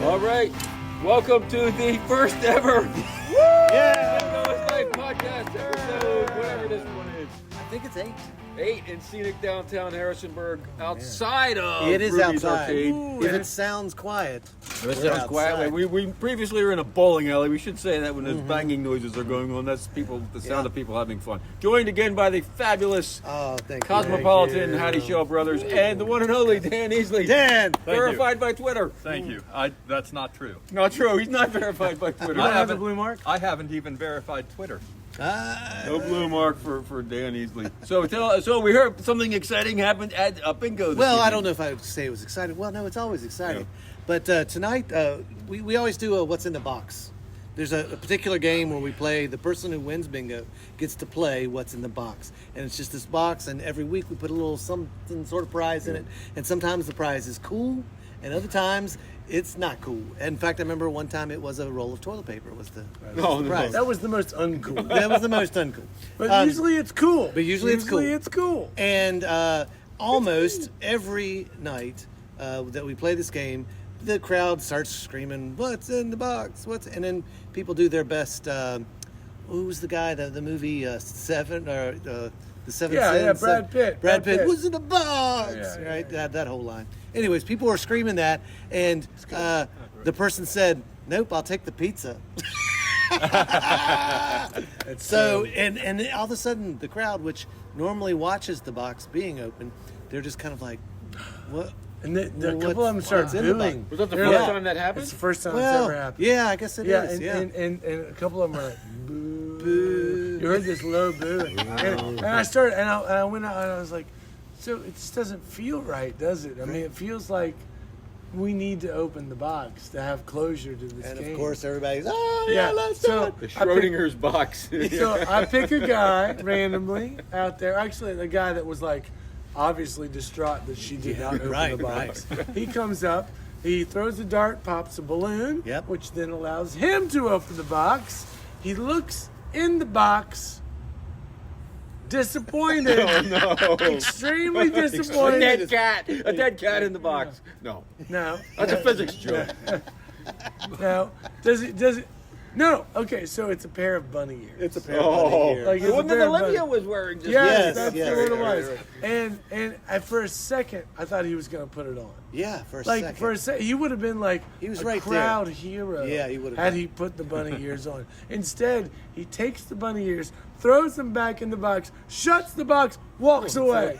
All right. Welcome to the first ever Bingo Podcast episode, whatever this one is. I think it's 8. 8 in scenic downtown Harrisonburg, outside of It is Ruby's outside. Arcade. Ooh, if it sounds quiet. If it sounds quiet. We previously were in a bowling alley. We should say that when there's banging noises are going on. That's the sound of people having fun. Joined again by the fabulous Cosmopolitan Howdyshell brothers and the one and only Dan Easley. Dan! Verified by Twitter. Thank you. That's not true. Not true. He's not verified by Twitter. I haven't, the blue mark? I haven't even verified Twitter. No blue mark for Dan Easley. So we heard something exciting happened at Bingo this evening. I don't know if I would say it was exciting. Well, no, it's always exciting. Yeah. But tonight, we always do a What's in the Box. There's a particular game where we play, the person who wins bingo gets to play What's in the Box. And it's just this box, and every week we put a little something sort of prize in it. And sometimes the prize is cool, and other times it's not cool. In fact, I remember one time it was a roll of toilet paper was the prize. That was the most uncool. That was the most uncool. But usually it's cool. It's cool. And almost every night that we play this game, the crowd starts screaming, "What's in the box? And then people do their best. Who was the guy? The movie Seven or the Seven Sins? Yeah, Brad Pitt. Brad Pitt. What's in the box? Yeah, right, that whole line. Anyways, people were screaming that, and the person said, "Nope, I'll take the pizza." So, and all of a sudden, the crowd, which normally watches the box being open, they're just kind of like, "What?" And a couple of them start booing. Was that the first time that happened? It's the first time it's ever happened. Yeah, I guess it is. And a couple of them are like, boo. Boo. You heard this low boo. And I started, and I went out, and I was like, so it just doesn't feel right, does it? I mean, it feels like we need to open the box to have closure to this game. And of course, everybody's, let's do it. The Schrodinger's box. So I pick a guy randomly out there. Actually, the guy that was like obviously distraught that she did not open the box. He comes up, he throws a dart, pops a balloon, which then allows him to open the box. He looks in the box, disappointed. Oh, no. Extremely disappointed. A dead cat in the box. No. That's a physics joke. No. Does it? No. Okay, so it's a pair of bunny ears. It's a pair of bunny ears. Like the one that Olivia was wearing. Just yes, that's what it was. Right. And for a second, I thought he was going to put it on. Yeah, for a like, second. For a second, he would have been like he was a right crowd there. hero. Yeah, he would have. Had he put the bunny ears on. Instead, he takes the bunny ears, throws them back in the box, shuts the box, walks away.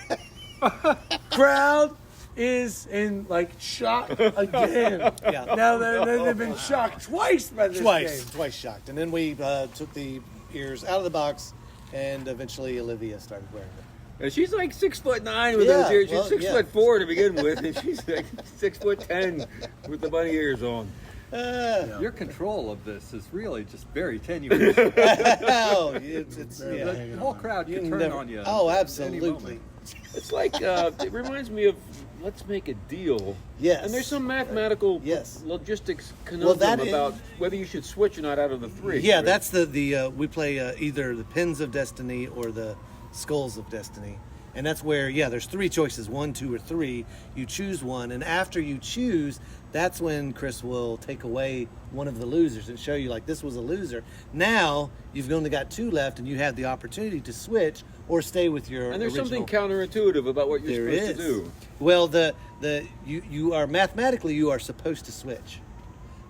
Crowd is in like shock again. Now they've been shocked twice by this game. Twice shocked. And then we took the ears out of the box, and eventually Olivia started wearing them. And she's like 6'9" with those ears. She's 6'4" to begin with, and she's like 6'10" with the bunny ears on. Your control of this is really just very tenuous. The whole crowd can turn on you. Oh, absolutely. It's like it reminds me of Let's Make a Deal. Yes. And there's some mathematical logistics conundrum about whether you should switch or not out of the 3. Yeah, right? That's the we play either the Pins of Destiny or the Skulls of Destiny. And that's where, there's 3 choices, 1, 2, or 3. You choose one, and after you choose, that's when Chris will take away one of the losers and show you, like, this was a loser. Now, you've only got 2 left, and you have the opportunity to switch or stay with your And there's original. Something counterintuitive about what you're supposed to do. Well, you are mathematically, you are supposed to switch.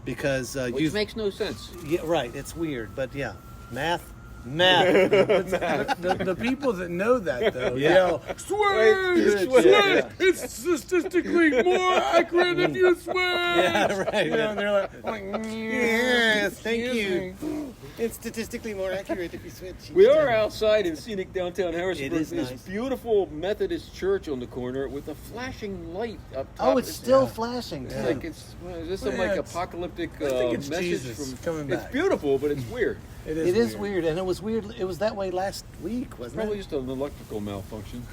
Because which makes no sense. Yeah, right. It's weird, but math. The people that know that though yell, switch! It's statistically more accurate if you switch. Yeah, right. And they're like yes, thank you. It's statistically more accurate if you switch. We are outside in scenic downtown Harrisonburg. It is this nice. Beautiful Methodist church on the corner with a flashing light up top. Oh, it's still flashing too. Like is this some apocalyptic I think it's message Jesus from coming back. It's beautiful, but it's weird. It is weird, and it was weird. It was that way last week, wasn't Probably it? just an electrical malfunction,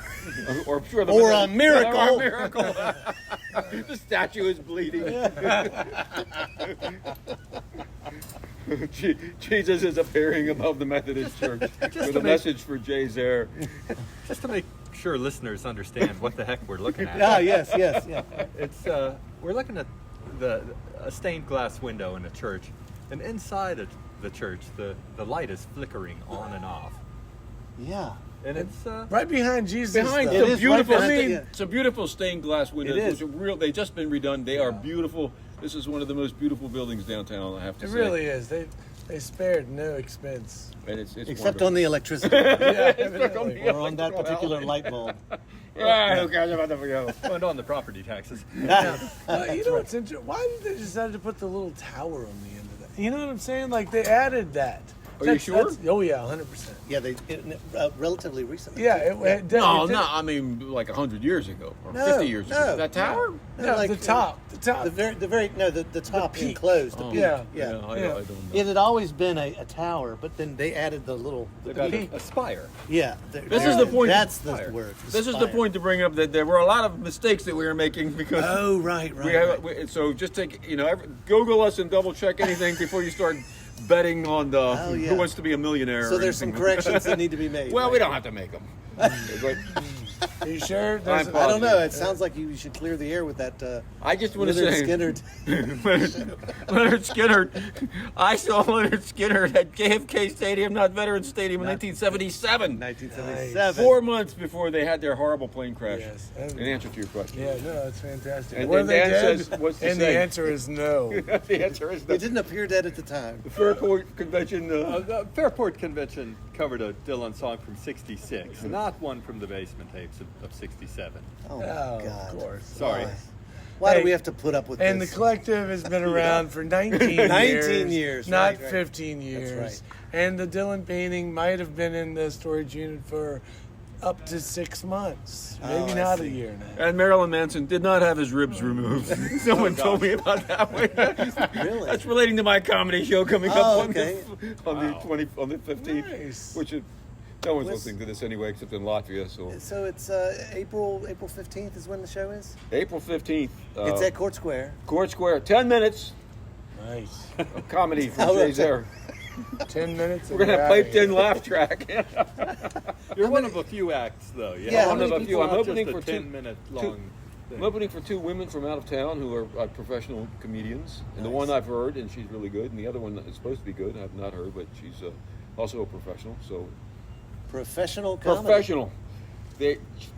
or Or a miracle. Or a miracle. The statue is bleeding. Jesus is appearing above the Methodist church with a message for Zehr. Just to make sure listeners understand what the heck we're looking at. Ah, yes, yeah. It's we're looking at a stained glass window in a church, and inside the church, the light is flickering on and off. Yeah. And it's Right behind Jesus. Behind though. It the is beautiful, right behind it. it's a beautiful stained glass window. It is. They've just been redone. They are beautiful. This is one of the most beautiful buildings downtown, I have to It say. really is. They spared no expense. And it's Except wonderful. on the electricity Yeah, evidently. or on that particular light bulb. Ah, who cares about the video? and on the property taxes. You know what's interesting? Why did they decide to put the little tower on the end of that? You know what I'm saying? Like they added that. Are you sure? Oh yeah, 100%. Yeah, they relatively recently. Yeah, it did. No, it did. no, I mean like 100 years ago or No, 50 years ago. no, That tower? No, like the top. The top peak. enclosed. Oh, peak. Yeah. Yeah. I don't know. It had always been a tower, but then they added the little. They've got peak. a spire. Yeah. This is the point- That's the Spire. word. This is the point to bring up that there were a lot of mistakes that we were making because Oh, right. so just take Google us and double check anything before you start betting on the Oh, yeah. Who Wants to Be a Millionaire. So or there's some anything. corrections that need to be made. Well, right? we don't have to make them. Are you sure? I'm I don't know. It sounds like you should clear the air with that. I just want to Leonard say, Skinner. Leonard Skinner. I saw Leonard Skinner at JFK Stadium, not Veterans Stadium, in 1977. 1977. 4 months before they had their horrible plane crash. Yes. In answer to your question. Yeah, no, it's fantastic. And Were then they Dan dead? says, what's to and say? the answer is no. The answer is It didn't appear dead at the time. the Fairport Convention. The Fairport Convention covered a Dylan song from '66, not one from the basement tapes of '67. Oh, my Oh, God. of course. Sorry. Why Hey, do we have to put up with And the this? collective has been around for 19 years. 19 years, Not right, right. 15 years. right. And the Dylan painting might have been in the storage unit for up to 6 months. Maybe I not see. a year now. And Marilyn Manson did not have his ribs removed. Someone told me about that one. Really? That's relating to my comedy show coming up Oh, on okay. on the 15th. Nice. Which is, no one's Was- listening to this anyway, except in Latvia. So So it's April 15th is when the show is. April 15th. It's at Court Square. Court Square. 10 minutes Nice. of comedy from Oh, Jay right. Zehr. 10 minutes. We're gonna have piped in laugh track. You're one of a few acts, though. Yeah, how one of many a few. people- I'm Not opening just for a 2. 10-minute long. I'm opening for 2 women from out of town who are professional comedians, and the one I've heard, and she's really good, and the other one is supposed to be good. I've not heard, but she's also a professional. So Professional comedy. professional.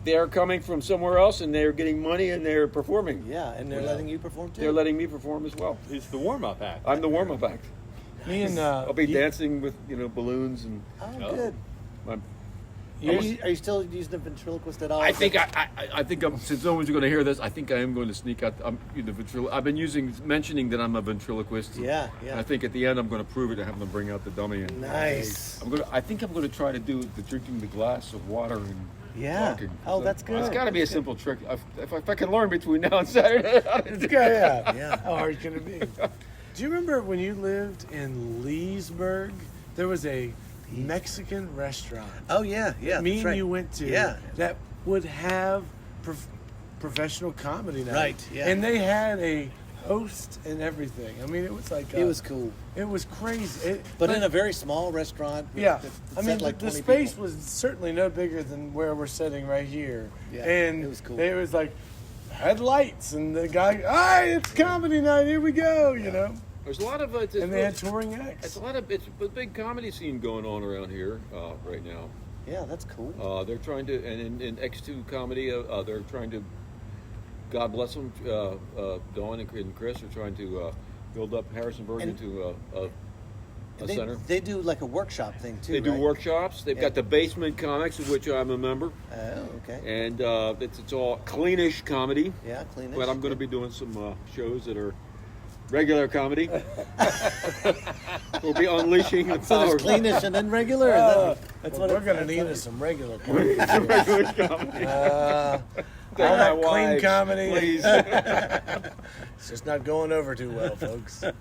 They're coming from somewhere else, and they're getting money, and they're performing. Yeah, and they're letting you perform too. They're letting me perform as well. He's the warm-up act. I'm the warm-up act. Me and I'll be dancing with balloons and. Oh, good. I'm, Are you still using a ventriloquist at all? I think I think since no one's going to hear this, I think I am going to sneak out. I've been mentioning that I'm a ventriloquist. Yeah, yeah. I think at the end I'm going to prove it and have them bring out the dummy. And Nice. I think I'm going to try to do the drinking the glass of water and Yeah. talking. Oh, that's good. It's got to be a simple trick. If I can learn between now and Saturday. yeah. Yeah. How hard can it be? Do you remember when you lived in Leesburg? There was a Mexican restaurant. Oh yeah, yeah. Me that's and right. you went to. Yeah. That would have professional comedy night. Right, yeah. And they had a host and everything. I mean, it was like It was cool, It was crazy. but in a very small restaurant. Yeah, that I sat mean, like the 20 space people. was certainly no bigger than where we're sitting right here. Yeah, and it was cool. It was like had lights, and the guy, "Hi, it's comedy night. Here we go." You know, There's a lot of and they had touring acts. it's a big comedy scene going on around here right now. Yeah, that's cool. They're trying to, and in X2 comedy, they're trying to, God bless them, Dawn and Chris are trying to build up Harrisonburg And- into a they, center. they do like a workshop thing too. They do right? workshops. They've Yeah. got the Basement Comics, of which I'm a member, Oh, okay. and it's all cleanish comedy. Yeah, clean it. But I'm going to be doing some shows that are regular comedy. We'll be unleashing the So power. there's cleanish and then regular. That's Well, what we're gonna that's need what- us some regular comedy. Regular comedy. All My that clean wives, comedy. please. It's just not going over too well, folks. So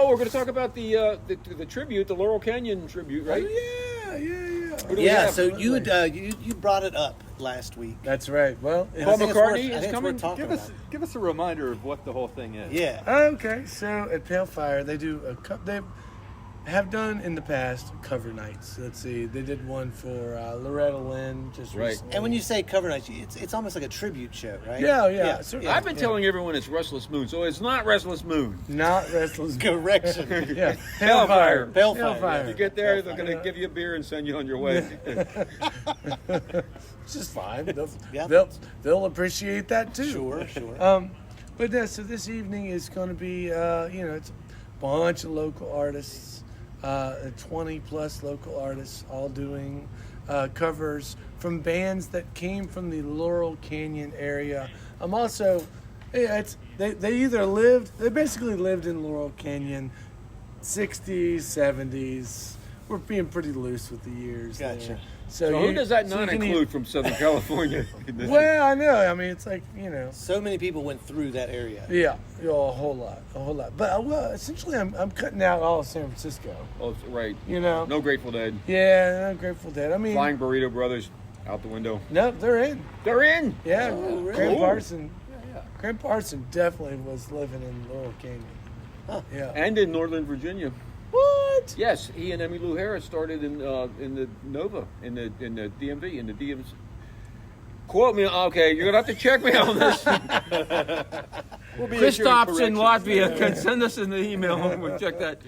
we're going to talk about the tribute, the Laurel Canyon tribute, right? Yeah. What do we Yeah, have? so you brought it up last week. That's right. Well, And Paul I think it's McCartney worth- I is think it's coming? worth talking Give us about. give us a reminder of what the whole thing is. Yeah. okay. So at Pale Fire, they do a cup. have done in the past cover nights. Let's see, they did one for Loretta Lynn just Right. recently. And when you say cover night, it's almost like a tribute show, right? Yeah. I've been telling everyone it's Restless Moon, so it's not Restless Moon. Not Restless. Correction. Yeah, Hellfire. Hellfire. You get there, they're going to give you a beer and send you on your way. It's just fine. Yeah. They'll appreciate that too. Sure. But so this evening is going to be, it's a bunch of local artists, 20 plus local artists, all doing covers from bands that came from the Laurel Canyon area. I'm also, they basically lived in Laurel Canyon, 60s, 70s. We're being pretty loose with the years. Gotcha. There. So who does that so not you can include from Southern California? Well, I know. I mean, it's like, So many people went through that area. Yeah, a whole lot. But essentially, I'm cutting out all of San Francisco. Oh, right. No Grateful Dead. Yeah, no Grateful Dead. I mean, Flying Burrito Brothers out the window. no, they're in. They're in. Yeah, Oh, really? Graham Cool. Parson. Graham Parson definitely was living in Laurel Canyon. Huh. Yeah. And in Northern Virginia. What? Yes, he and Emmylou Harris started in the Nova, in the DMV, in the DMC. Quote me. Okay, you're gonna have to check me on this. Christoph's in Latvia. Can send us an email and we'll check that.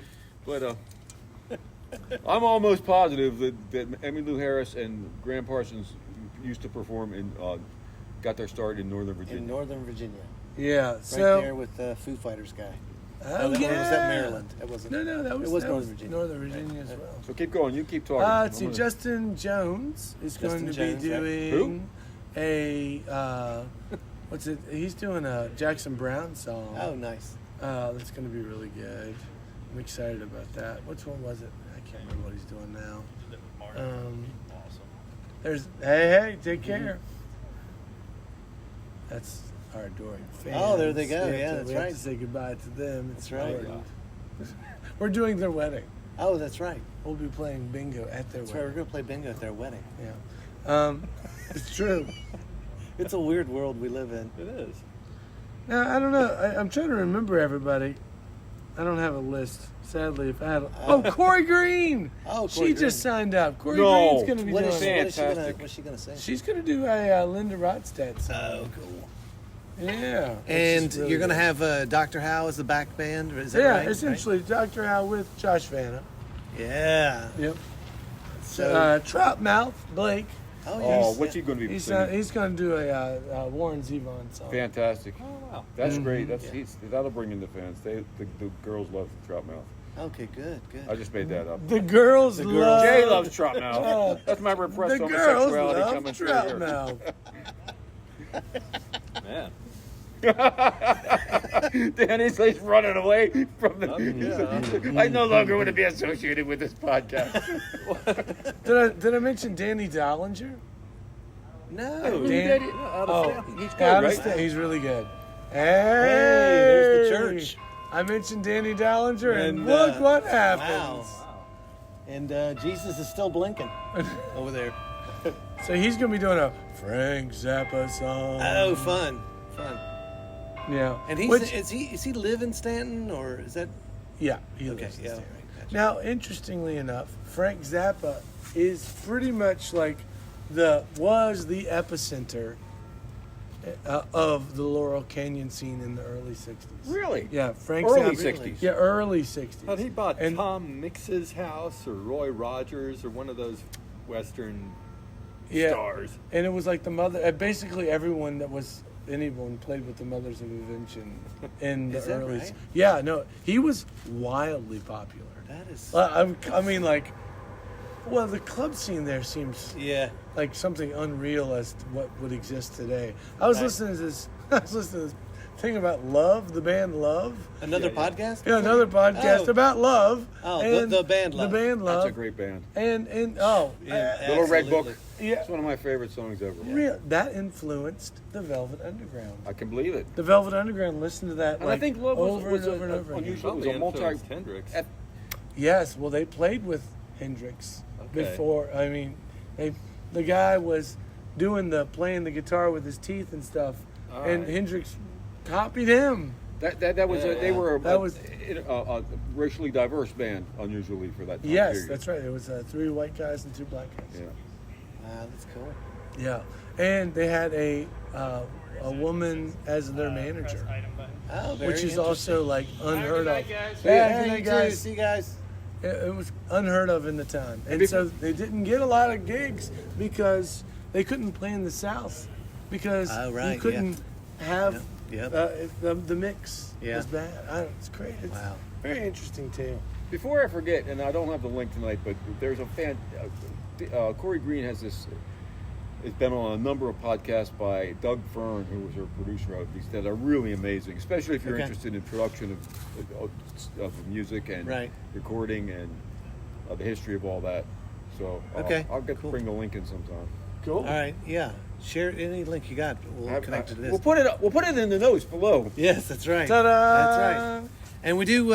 But I'm almost positive that Emmylou Harris and Graham Parsons used to perform in, got their start in Northern Virginia. In Northern Virginia. Yeah. Right So. there with the Foo Fighters guy. Oh, Or was yeah. that Maryland? That wasn't. No, that was It was Northern Virginia. Northern Virginia as well. So keep going. You keep talking. Let's see. Justin Jones is going to Justin be Jones, right. doing a what's it? He's doing a Jackson Brown song. Oh, nice. That's going to be really good. I'm excited about that. Which one was it? I can't remember what he's doing now. There's hey, take care. That's our adoring fans. Oh, there they go. We have Yeah, to- that's we have right. to say goodbye to them. It's That's right. important. We're doing their wedding. Oh, that's right. We'll be playing bingo at their That's right. We're wedding. going to play bingo at their wedding. Yeah. It's true. It's a weird world we live in. It is. Now, I don't know. I'm trying to remember everybody. I don't have a list. Sadly, if I had. Corey Green. Oh, She Corey just Green. signed up. Corey No. Green's going to be What doing is, it. Fantastic. what's she gonna say? She's going to do a Linda Rodstadt song. Oh, cool. Yeah. And which is really you're going to good. have Dr. Howe as the back band? Is that Yeah, right? essentially, Dr. Howe with Josh Vanna. Right? Yeah. Yep. So, Troutmouth Blake. oh, Oh, yes. what's he going to be He's singing? going to do a Warren Zevon song. Fantastic. Oh, wow. That's Mm-hmm. great. Yeah. That'll bring in the fans. The girls love Troutmouth. Okay, good. I just made that up. The girls The girls. love. Jay loves Troutmouth. Oh. That's my repressed The girls homosexuality love coming through here. Troutmouth. Man. Danny's like running away from the. Yeah. I no longer want to be associated with this podcast. Did I mention Danny Dollinger? No. Dan- He's good, Out of right? state. He's really good. Hey, there's the church. I mentioned Danny Dollinger, and And, look what Wow. happens. And Jesus is still blinking over there. So he's going to be doing a Frank Zappa song. Oh, fun. Yeah. And is he live in Stanton or is that Yeah, he okay? lives in Yeah. Stanton. Gotcha. Now, interestingly enough, Frank Zappa is pretty much like the epicenter of the Laurel Canyon scene in the early 60s. Really? Yeah, Frank Early Zappa. 60s. Yeah, early 60s. Had he bought And- Tom Mix's house or Roy Rogers or one of those Western Yeah. stars? And it was like the mother, basically everyone that was anyone played with the Mothers of Invention in the Is that early. right? Yeah, no, he was wildly popular. That is. I mean, like, well, the club scene there seems Yeah. like something unreal as to what would exist today. I was Right. listening to this. I was listening to this thing about Love, the band Love. Another Yeah, yeah. podcast? Yeah, another podcast Oh. about love. Oh, and the band Love. The band Love. That's a great band. And Yeah, Little Red Book. absolutely. yeah, It's one of my favorite songs ever. that influenced the Velvet Underground. I can believe it. The Velvet Underground listened to that And like I think Love was, over was and over and over again. unusual. It was Probably a multi. influenced Hendrix. At- Yes, well, they played with Hendrix Okay. before. I mean, the guy was playing the guitar with his teeth and stuff, All and right. Hendrix copied him. That was they were That was- a racially diverse band, unusually for that time Yes, period. that's right. It was 3 white guys and 2 black guys. Yeah. Wow, that's cool. Yeah, and they had a woman as their manager, Oh, very which is interesting. also like unheard of. Yeah, Hey, you guys. too. See you guys. It was unheard of in the time, and so they didn't get a lot of gigs because they couldn't play in the South because Oh, right, you couldn't have Yep. the mix Yeah. was bad. It's great. It's Wow. very interesting tale. Before I forget, and I don't have the link tonight, but there's a Corey Green has been on a number of podcasts by Doug Fern, who was our producer of these that are really amazing, especially if you're Okay. interested in production of music and Right. recording and the history of all that. So Okay, I'll get cool. to bring the link in sometime. Cool. All right, yeah. Share any link you got. We'll connect to this. We'll put it in the notes below. Yes, that's right. Ta-da! That's right. And we do.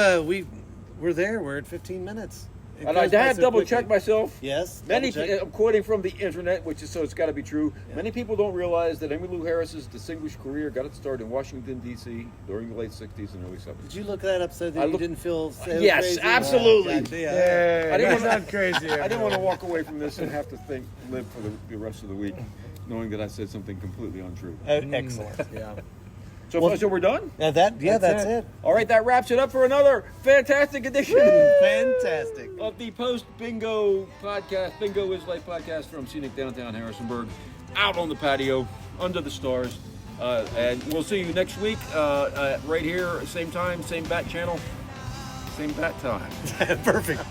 We're there. We're at 15 minutes. It And I goes by had so double quickly. checked myself. Yes. Many, double-check. I'm quoting from the internet, so it's got to be true. Yeah. Many people don't realize that Emmylou Harris's distinguished career got its start in Washington, D.C. during the late 60s and early 70s. Did you look that up so that I you looked- didn't feel so Yes, crazy? absolutely. Gotcha, yeah. Hey, I didn't that's wanna- not crazy. I didn't want to walk away from this and have to live for the rest of the week, knowing that I said something completely untrue. Excellent. Yeah. So we're done? That's That's it. All right, that wraps it up for another fantastic edition Fantastic. of the Post Bingo Podcast, Bingo Easley Podcast from scenic downtown Harrisonburg, out on the patio, under the stars. And we'll see you next week, right here, same time, same bat channel, same bat time. Perfect.